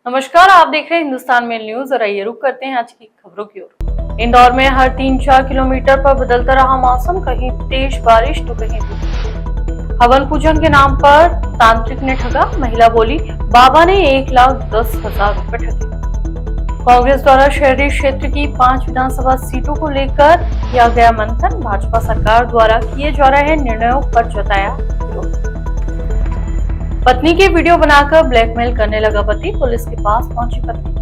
नमस्कार, आप देख रहे हैं हिंदुस्तान मेल न्यूज और आइए रुक करते हैं आज की खबरों की ओर। इंदौर में हर 3-4 किलोमीटर पर बदलता रहा मौसम, कहीं तेज बारिश तो कहीं धूप। हवन पूजन के नाम पर तांत्रिक ने ठगा, महिला बोली बाबा ने 1,10,000 रुपए ठगे। कांग्रेस द्वारा शहरी क्षेत्र की 5 विधानसभा सीटों को लेकर किया गया मंथन, भाजपा सरकार द्वारा किए जा रहे निर्णयों पर जताया विरोध। पत्नी की वीडियो बनाकर ब्लैकमेल करने लगा पति, पुलिस के पास पहुंची पत्नी।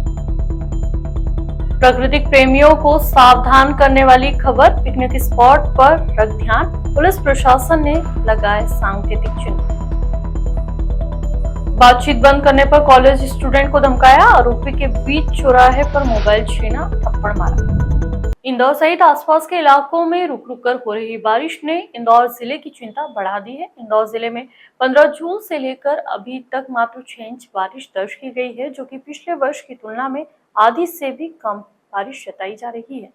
प्राकृतिक प्रेमियों को सावधान करने वाली खबर, पिकनिक स्पॉट पर रख ध्यान, पुलिस प्रशासन ने लगाए सांकेतिक चिन्ह। बातचीत बंद करने पर कॉलेज स्टूडेंट को धमकाया, आरोपी के बीच चौराहे पर मोबाइल छीना, थप्पड़ मारा। इंदौर सहित आसपास के इलाकों में रुक रुक कर हो रही बारिश ने इंदौर जिले की चिंता बढ़ा दी है। इंदौर जिले में 15 जून से लेकर अभी तक मात्र 6 इंच बारिश दर्ज की गई है, जो कि पिछले वर्ष की तुलना में आधी से भी कम बारिश जताई जा रही है।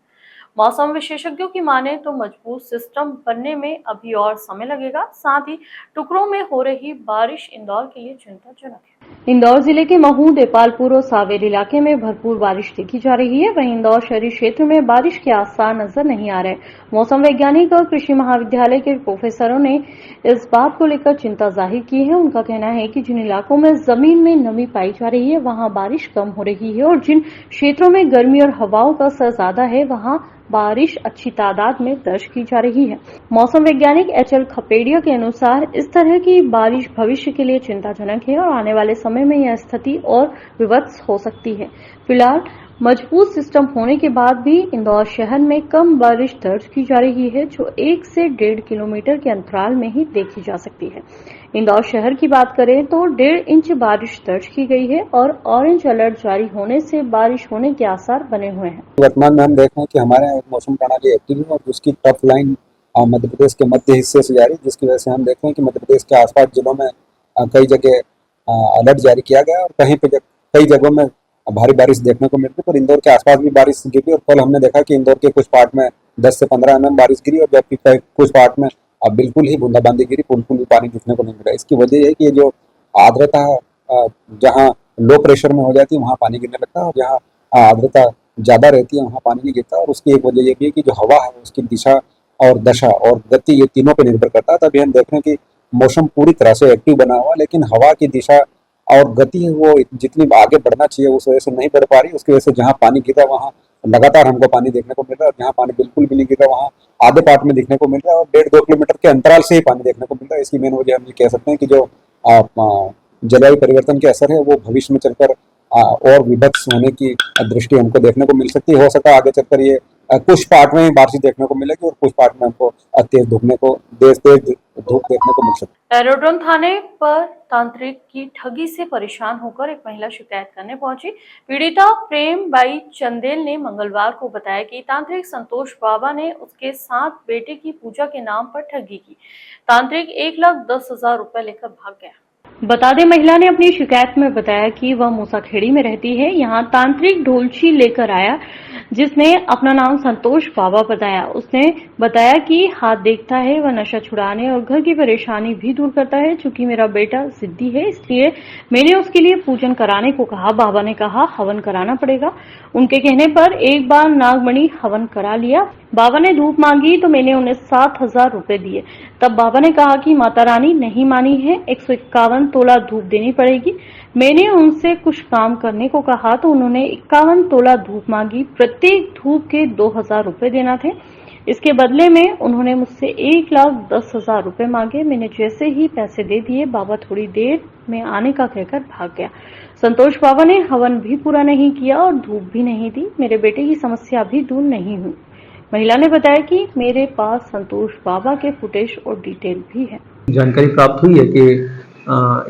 मौसम विशेषज्ञों की माने तो मजबूत सिस्टम बनने में अभी और समय लगेगा। साथ ही टुकड़ों में हो रही बारिश इंदौर के लिए चिंताजनक है। इंदौर जिले के महू, देपालपुर और सावेर इलाके में भरपूर बारिश देखी जा रही है। वहीं इंदौर शहरी क्षेत्र में बारिश के आसार नजर नहीं आ रहे। मौसम वैज्ञानिक और कृषि महाविद्यालय के प्रोफेसरों ने इस बात को लेकर चिंता जाहिर की है। उनका कहना है कि जिन इलाकों में जमीन में नमी पाई जा रही है वहां बारिश कम हो रही है और जिन क्षेत्रों में गर्मी और हवाओं का असर ज्यादा है वहां बारिश अच्छी तादाद में दर्ज की जा रही है। मौसम वैज्ञानिक HL खपेड़िया के अनुसार इस तरह की बारिश भविष्य के लिए चिंताजनक है और आने वाले समय में यह स्थिति और विवत्स हो सकती है। फिलहाल मजबूत सिस्टम होने के बाद भी इंदौर शहर में कम बारिश दर्ज की जा रही है, जो 1 से 1.5 किलोमीटर के अंतराल में ही देखी जा सकती है। इंदौर शहर की बात करें तो 1.5 इंच बारिश दर्ज की गई है और ऑरेंज अलर्ट जारी होने से बारिश होने के आसार बने हुए हैं। वर्तमान में हम देख रहे हैं कि हमारे यहाँ मौसम प्रणाली एक्टिव है और उसकी टफ लाइन मध्य प्रदेश के मध्य हिस्से से जारी, जिसकी वजह से हम देख रहे हैं कि मध्य प्रदेश के आसपास जिलों में कई जगह अलर्ट जारी किया गया और कहीं पे कई जगहों में भारी बारिश देखने को मिलती है। पर इंदौर के आसपास भी बारिश गिरी और कल हमने देखा कि इंदौर के कुछ पार्ट में 10 से 15 mm बारिश गिरी और जबकि कुछ पार्ट में बिल्कुल ही बूंदाबांदी गिरी, बिल्कुल भी पानी दिखने को नहीं मिला। इसकी वजह है कि ये जो आर्द्रता जहाँ लो प्रेशर में हो जाती है वहाँ पानी गिरने लगता है और जहाँ आर्द्रता ज़्यादा रहती है वहाँ पानी नहीं गिरता। और उसकी एक वजह ये भी है कि जो हवा है उसकी दिशा और दशा और गति, ये तीनों पर निर्भर करता है। तभी हम देख रहे हैं कि मौसम पूरी तरह से एक्टिव बना हुआ, लेकिन हवा की दिशा और गति वो जितनी आगे बढ़ना चाहिए उस वजह से नहीं बढ़ पा रही। उसकी वजह से जहाँ पानी गिर रहा है वहाँ लगातार हमको पानी देखने को मिल रहा है और जहाँ पानी बिल्कुल भी नहीं गिर रहा वहाँ आधे पार्ट में दिखने को मिल रहा है और 1.5-2 किलोमीटर के अंतराल से ही पानी देखने को मिल रहा है। इसकी मेन वजह हम ये कह सकते हैं कि जो जलवायु परिवर्तन के असर है वो भविष्य में चलकर और विभत्स होने की दृष्टि हमको देखने को मिल सकती है। हो सकता है आगे चलकर ये कुछ पार्ट में बारिश देखने को मिलेगी और कुछ पार्ट में हमको तेज धूप देखने को मिल सकती है। एरोड्रम थाने पर तांत्रिक की ठगी से परेशान होकर एक महिला शिकायत करने पहुंची। पीड़िता प्रेम बाई चंदेल ने मंगलवार को बताया कि तांत्रिक संतोष बाबा ने उसके साथ बेटे की पूजा के नाम पर ठगी की। तांत्रिक 1,10,000 रुपए लेकर भाग गया। बता दें, महिला ने अपनी शिकायत में बताया कि वह मूसाखेड़ी में रहती है। यहाँ तांत्रिक ढोलची लेकर आया जिसने अपना नाम संतोष बाबा बताया। उसने बताया कि हाथ देखता है, वह नशा छुड़ाने और घर की परेशानी भी दूर करता है। चूंकि मेरा बेटा जिद्दी है इसलिए मैंने उसके लिए पूजन कराने को कहा। बाबा ने कहा हवन कराना पड़ेगा। उनके कहने पर एक बार नागमणि हवन करा लिया। बाबा ने धूप मांगी तो मैंने उन्हें 7,000 रुपए दिए। तब बाबा ने कहा कि माता रानी नहीं मानी है, 151 तोला धूप देनी पड़ेगी। मैंने उनसे कुछ काम करने को कहा तो उन्होंने 51 तोला धूप मांगी। प्रत्येक धूप के 2,000 रुपए देना थे। इसके बदले में उन्होंने मुझसे 1,10,000 रुपए मांगे। मैंने जैसे ही पैसे दे दिए बाबा थोड़ी देर में आने का कहकर भाग गया। संतोष बाबा ने हवन भी पूरा नहीं किया और धूप भी नहीं दी। मेरे बेटे की समस्या भी दूर नहीं हुई। महिला ने बताया कि मेरे पास संतोष बाबा के फुटेज और डिटेल भी है। जानकारी प्राप्त हुई है कि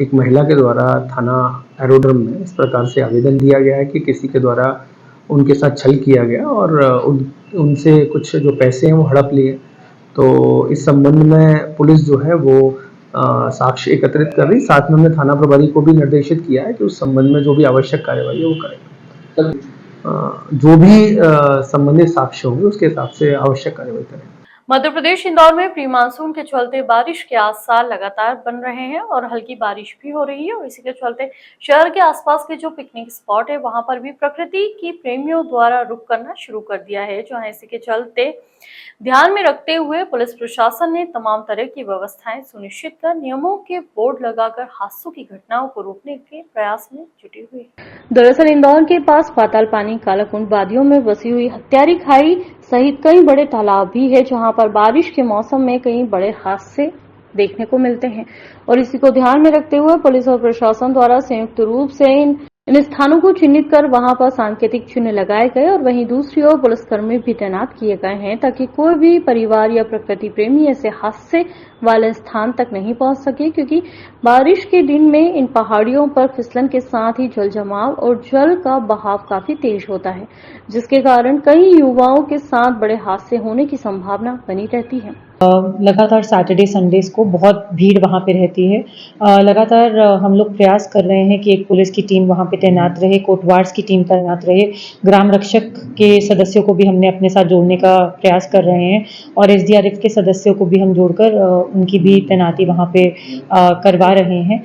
एक महिला के द्वारा थाना एरोड्रम में इस प्रकार से आवेदन दिया गया है कि किसी के द्वारा उनके साथ छल किया गया और उनसे कुछ जो पैसे हैं वो हड़प लिए। तो इस संबंध में पुलिस जो है वो साक्ष्य एकत्रित कर रही। साथ में हमने थाना प्रभारी को भी निर्देशित किया है कि उस संबंध में जो भी आवश्यक कार्यवाही है वो करें। जो भी संबंधित साक्ष्य होंगे उसके हिसाब से आवश्यक कार्यवाही करें। मध्य प्रदेश इंदौर में प्री मानसून के चलते बारिश के आसार लगातार बन रहे हैं और हल्की बारिश भी हो रही है और इसी के चलते शहर के आसपास के जो पिकनिक स्पॉट है वहां पर भी प्रकृति की प्रेमियों द्वारा रुक करना शुरू कर दिया है। जो है इसी के चलते ध्यान में रखते हुए पुलिस प्रशासन ने तमाम तरह की व्यवस्थाएं सुनिश्चित कर नियमों के बोर्ड लगाकर हादसों की घटनाओं को रोकने के प्रयास में जुटी हुई है। दरअसल इंदौर के पास पाताल पानी कालाकुंड वादियों में बसी हुई हत्यारी खाई सहित कई बड़े तालाब भी है जहां पर बारिश के मौसम में कई बड़े हादसे देखने को मिलते हैं और इसी को ध्यान में रखते हुए पुलिस और प्रशासन द्वारा संयुक्त रूप से इन स्थानों को चिन्हित कर वहां पर सांकेतिक चिन्ह लगाए गए और वहीं दूसरी ओर पुलिसकर्मी भी तैनात किए गए हैं ताकि कोई भी परिवार या प्रकृति प्रेमी ऐसे हादसे वाले स्थान तक नहीं पहुंच सके, क्योंकि बारिश के दिन में इन पहाड़ियों पर फिसलन के साथ ही जल जमाव और जल का बहाव काफी तेज होता है, जिसके कारण कई युवाओं के साथ बड़े हादसे होने की संभावना बनी रहती है। लगातार सैटरडे संडेज को बहुत भीड़ वहाँ पे रहती है। लगातार हम लोग प्रयास कर रहे हैं कि एक पुलिस की टीम वहाँ पे तैनात रहे, कोटवार्ड्स की टीम तैनात रहे, ग्राम रक्षक के सदस्यों को भी हमने अपने साथ जोड़ने का प्रयास कर रहे हैं और एसडीआरएफ के सदस्यों को भी हम जोड़कर उनकी भी तैनाती वहाँ पे करवा रहे हैं।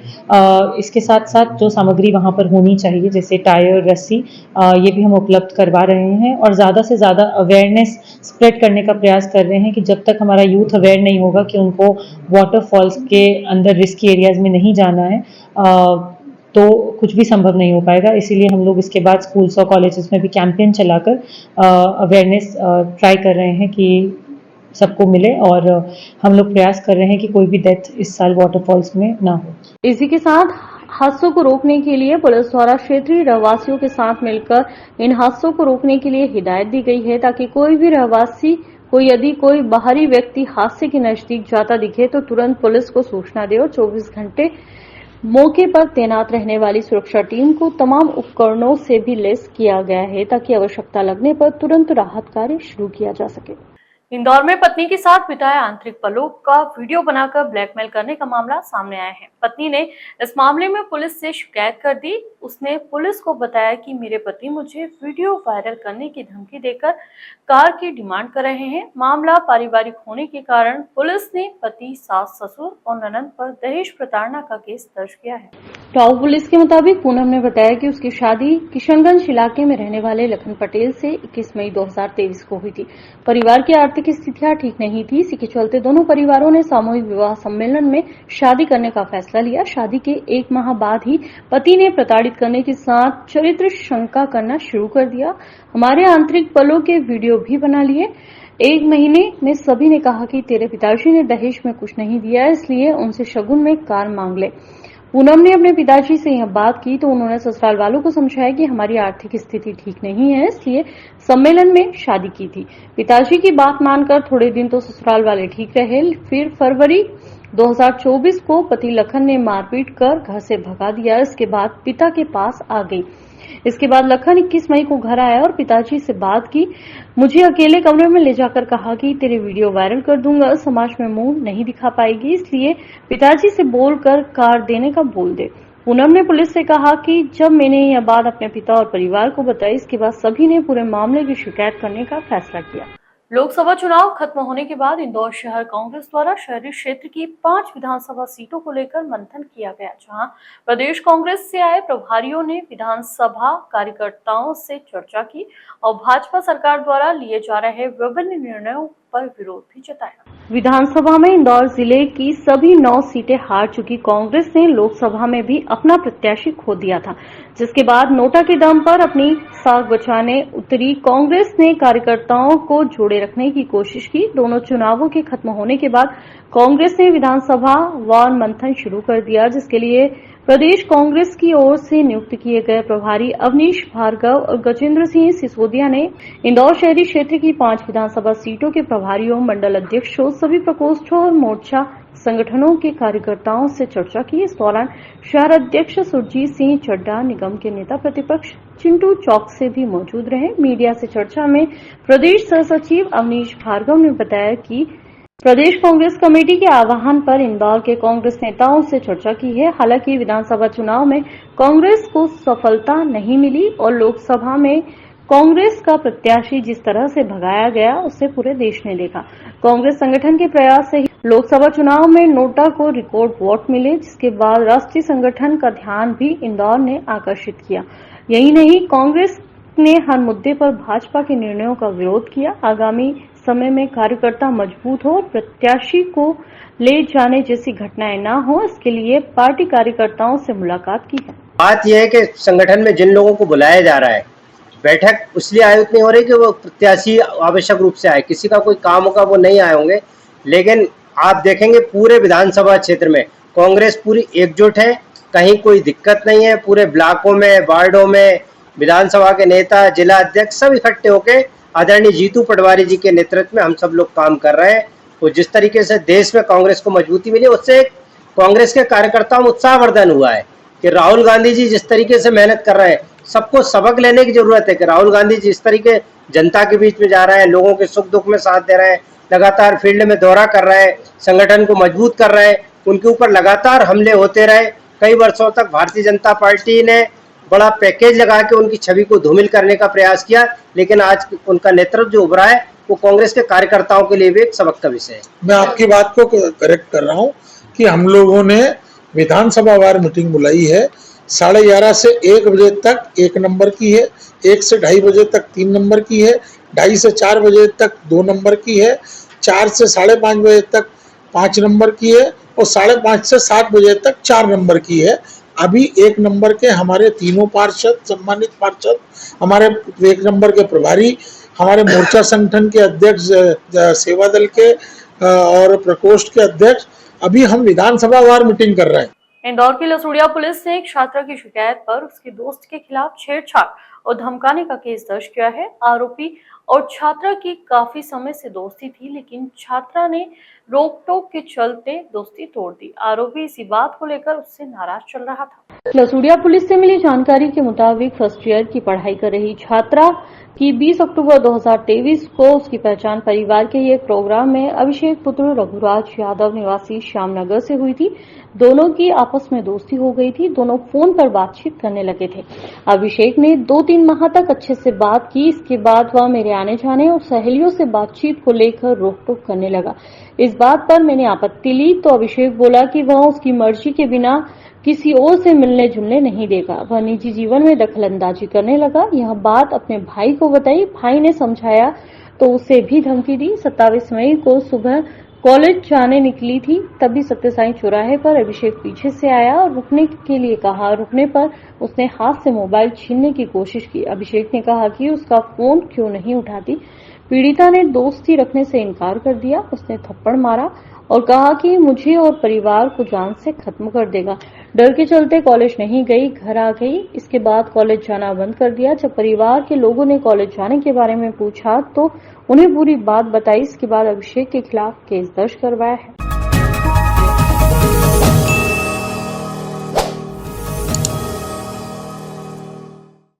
इसके साथ साथ जो सामग्री वहाँ पर होनी चाहिए जैसे टायर, रस्सी, ये भी हम उपलब्ध करवा रहे हैं और ज़्यादा से ज़्यादा अवेयरनेस स्प्रेड करने का प्रयास कर रहे हैं कि जब तक हमारा यूथ अवेयर नहीं होगा कि उनको वाटरफॉल्स के अंदर रिस्की एरियाज में नहीं जाना है तो कुछ भी संभव नहीं हो पाएगा। इसीलिए हम लोग इसके बाद स्कूल्स और कॉलेजेस में भी कैंपेन चलाकर अवेयरनेस ट्राई कर रहे हैं कि सबको मिले और हम लोग प्रयास कर रहे हैं कि कोई भी डेथ इस साल वाटरफॉल्स में ना हो। इसी के साथ हादसों को रोकने के लिए पुलिस द्वारा क्षेत्रीय रहवासियों के साथ मिलकर इन हादसों को रोकने के लिए हिदायत दी गई है ताकि कोई भी रहवासी को यदि कोई बाहरी व्यक्ति हादसे के नजदीक जाता दिखे तो तुरंत पुलिस को सूचना दे और 24 घंटे मौके पर तैनात रहने वाली सुरक्षा टीम को तमाम उपकरणों से भी लैस किया गया है ताकि आवश्यकता लगने पर तुरंत राहत कार्य शुरू किया जा सके। इंदौर में पत्नी के साथ बिताए आंतरिक पलों का वीडियो बनाकर ब्लैकमेल करने का मामला सामने आया है। पत्नी ने इस मामले में पुलिस से शिकायत कर दी। उसने पुलिस को बताया कि मेरे पति मुझे वीडियो वायरल करने की धमकी देकर कार की डिमांड कर रहे हैं। मामला पारिवारिक होने के कारण पुलिस ने पति, सास, ससुर और ननद पर दहेज प्रताड़ना का केस दर्ज किया है। टाऊ पुलिस के मुताबिक पूनम ने बताया कि उसकी शादी किशनगंज इलाके में रहने वाले लखन पटेल से 21 मई 2023 को हुई थी। परिवार की आर्थिक स्थितियां ठीक नहीं थी, इसी के चलते दोनों परिवारों ने सामूहिक विवाह सम्मेलन में शादी करने का फैसला लिया। शादी के 1 माह बाद ही पति ने प्रताड़ित करने के साथ चरित्र शंका करना शुरू कर दिया। हमारे आंतरिक पलों के वीडियो भी बना लिए। 1 महीने में सभी ने कहा कि तेरे पिताजी ने दहेज में कुछ नहीं दिया, इसलिए उनसे शगुन में कार मांग ले। पूनम ने अपने पिताजी से यह बात की तो उन्होंने ससुराल वालों को समझाया कि हमारी आर्थिक स्थिति ठीक नहीं है, इसलिए सम्मेलन में शादी की थी। पिताजी की बात मानकर थोड़े दिन तो ससुराल वाले ठीक रहे, फिर फरवरी 2024 को पति लखन ने मारपीट कर घर से भगा दिया। इसके बाद पिता के पास आ गई। इसके बाद लखन 21 मई को घर आया और पिताजी से बात की। मुझे अकेले कमरे में ले जाकर कहा कि तेरे वीडियो वायरल कर दूंगा, समाज में मुंह नहीं दिखा पाएगी, इसलिए पिताजी से बोलकर कार देने का बोल दे। पूनम ने पुलिस से कहा कि जब मैंने यह बात अपने पिता और परिवार को बताई, इसके बाद सभी ने पूरे मामले की शिकायत करने का फैसला किया। लोकसभा चुनाव खत्म होने के बाद इंदौर शहर कांग्रेस द्वारा शहरी क्षेत्र की 5 विधानसभा सीटों को लेकर मंथन किया गया, जहां प्रदेश कांग्रेस से आए प्रभारियों ने विधानसभा कार्यकर्ताओं से चर्चा की और भाजपा सरकार द्वारा लिए जा रहे विभिन्न निर्णयों पर विरोध भी जताया। विधानसभा में इंदौर जिले की सभी 9 सीटें हार चुकी कांग्रेस ने लोकसभा में भी अपना प्रत्याशी खो दिया था, जिसके बाद नोटा के दम पर अपनी साख बचाने उतरी कांग्रेस ने कार्यकर्ताओं को जोड़े रखने की कोशिश की। दोनों चुनावों के खत्म होने के बाद कांग्रेस ने विधानसभा वार मंथन शुरू कर दिया, जिसके लिए प्रदेश कांग्रेस की ओर से नियुक्त किए गए प्रभारी अवनीश भार्गव और गजेंद्र सिंह सिसोदिया ने इंदौर शहरी क्षेत्र की 5 विधानसभा सीटों के प्रभारियों, मंडल अध्यक्षों, सभी प्रकोष्ठों और मोर्चा संगठनों के कार्यकर्ताओं से चर्चा की। इस दौरान शहर अध्यक्ष सुरजीत सिंह चड्ढा, निगम के नेता प्रतिपक्ष चिंटू चौक से भी मौजूद रहे। मीडिया से चर्चा में प्रदेश सह सचिव अवनीश भार्गव ने बताया कि प्रदेश कांग्रेस कमेटी के आह्वान पर इंदौर के कांग्रेस नेताओं से चर्चा की है। हालांकि विधानसभा चुनाव में कांग्रेस को सफलता नहीं मिली और लोकसभा में कांग्रेस का प्रत्याशी जिस तरह से भगाया गया उसे पूरे देश ने देखा। कांग्रेस संगठन के प्रयास से ही लोकसभा चुनाव में नोटा को रिकॉर्ड वोट मिले, जिसके बाद राष्ट्रीय संगठन का ध्यान भी इंदौर ने आकर्षित किया। यही नहीं, कांग्रेस ने हर मुद्दे पर भाजपा के निर्णयों का विरोध किया। आगामी समय में कार्यकर्ता मजबूत हो और प्रत्याशी को ले जाने जैसी घटनाएं न हो, इसके लिए पार्टी कार्यकर्ताओं से मुलाकात की है। बात यह है कि संगठन में जिन लोगों को बुलाया जा रहा है, बैठक इसलिए आयोजित नहीं हो रही कि वो प्रत्याशी आवश्यक रूप से आए, किसी का कोई काम होगा वो नहीं आए होंगे। लेकिन आप देखेंगे पूरे विधानसभा क्षेत्र में कांग्रेस पूरी एकजुट है, कहीं कोई दिक्कत नहीं है। पूरे ब्लॉकों में, वार्डों में विधानसभा के नेता, जिला अध्यक्ष सब इकट्ठे होकर आदरणीय जीतू पटवारी जी के नेतृत्व में हम सब लोग काम कर रहे हैं। और जिस तरीके से देश में कांग्रेस को मजबूती मिली, उससे कांग्रेस के कार्यकर्ताओं में उत्साहवर्धन हुआ है कि राहुल गांधी जी जिस तरीके से मेहनत कर रहे हैं, सबको सबक लेने की जरूरत है कि राहुल गांधी जी इस तरीके जनता के बीच में जा रहे हैं, लोगों के सुख दुख में साथ दे रहे हैं, लगातार फील्ड में दौरा कर रहे हैं, संगठन को मजबूत कर रहे हैं। उनके ऊपर लगातार हमले होते रहे। कई वर्षों तक भारतीय जनता पार्टी ने बड़ा पैकेज लगा के उनकी छवि को धूमिल करने का प्रयास किया, लेकिन आज उनका नेतृत्व जो उभरा है वो कांग्रेस के कार्यकर्ताओं के लिए भी एक सबक का विषय है। मैं आपकी बात को करेक्ट कर रहा हूं कि हम लोगों ने विधानसभा वार मीटिंग बुलाई है। 11:30 से 1 बजे तक 1 नंबर की है, 1 से 2:30 बजे तक 3 नंबर की है, 2:30 से 4 बजे तक 2 नंबर की है, 4 से 5:30 बजे तक 5 नंबर की है और 5:30 से 7 बजे तक 4 नंबर की है। अभी 1 नंबर के हमारे तीनों पार्षद, सम्मानित पार्षद, हमारे 1 नंबर के प्रभारी, हमारे मोर्चा संगठन के अध्यक्ष, सेवा दल के और प्रकोष्ठ के अध्यक्ष, अभी हम विधानसभा वार मीटिंग कर रहे हैं। इंदौर की लसूड़िया पुलिस ने एक छात्रा की शिकायत पर उसके दोस्त के खिलाफ छेड़छाड़ और धमकाने का केस दर्ज किया है। आरोपी और छात्रा की काफी समय से दोस्ती थी, लेकिन छात्रा ने रोक टोक के चलते दोस्ती तोड़ दी। आरोपी इसी बात को लेकर उससे नाराज चल रहा था। लसूड़िया पुलिस से मिली जानकारी के मुताबिक फर्स्ट ईयर की पढ़ाई कर रही छात्रा की 20 अक्टूबर 2023 को उसकी पहचान परिवार के एक प्रोग्राम में अभिषेक पुत्र रघुराज यादव निवासी श्यामनगर से हुई थी। दोनों की आपस में दोस्ती हो गई थी। दोनों फोन पर बातचीत करने लगे थे। अभिषेक ने 2-3 माह तक अच्छे से बात की। इसके बाद वह मेरे आने जाने और सहेलियों से बातचीत को लेकर रोक टोक करने लगा। इस बात पर मैंने आपत्ति ली तो अभिषेक बोला कि वह उसकी मर्जी के बिना किसी और से मिलने जुलने नहीं देगा। वह निजी जीवन में दखलंदाजी करने लगा। यह बात अपने भाई को बताई। भाई ने समझाया तो उसे भी धमकी दी। 27 मई को सुबह कॉलेज जाने निकली थी, तभी सत्यसाई चौराहे पर अभिषेक पीछे से आया और रुकने के लिए कहा। रुकने पर उसने हाथ से मोबाइल छीनने की कोशिश की। अभिषेक ने कहा कि उसका फोन क्यों नहीं उठाती। पीड़िता ने दोस्ती रखने से इनकार कर दिया। उसने थप्पड़ मारा और कहा कि मुझे और परिवार को जान से खत्म कर देगा। डर के चलते कॉलेज नहीं गई, घर आ गई। इसके बाद कॉलेज जाना बंद कर दिया। जब परिवार के लोगों ने कॉलेज जाने के बारे में पूछा तो उन्हें पूरी बात बताई। इसके बाद अभिषेक के खिलाफ केस दर्ज करवाया है।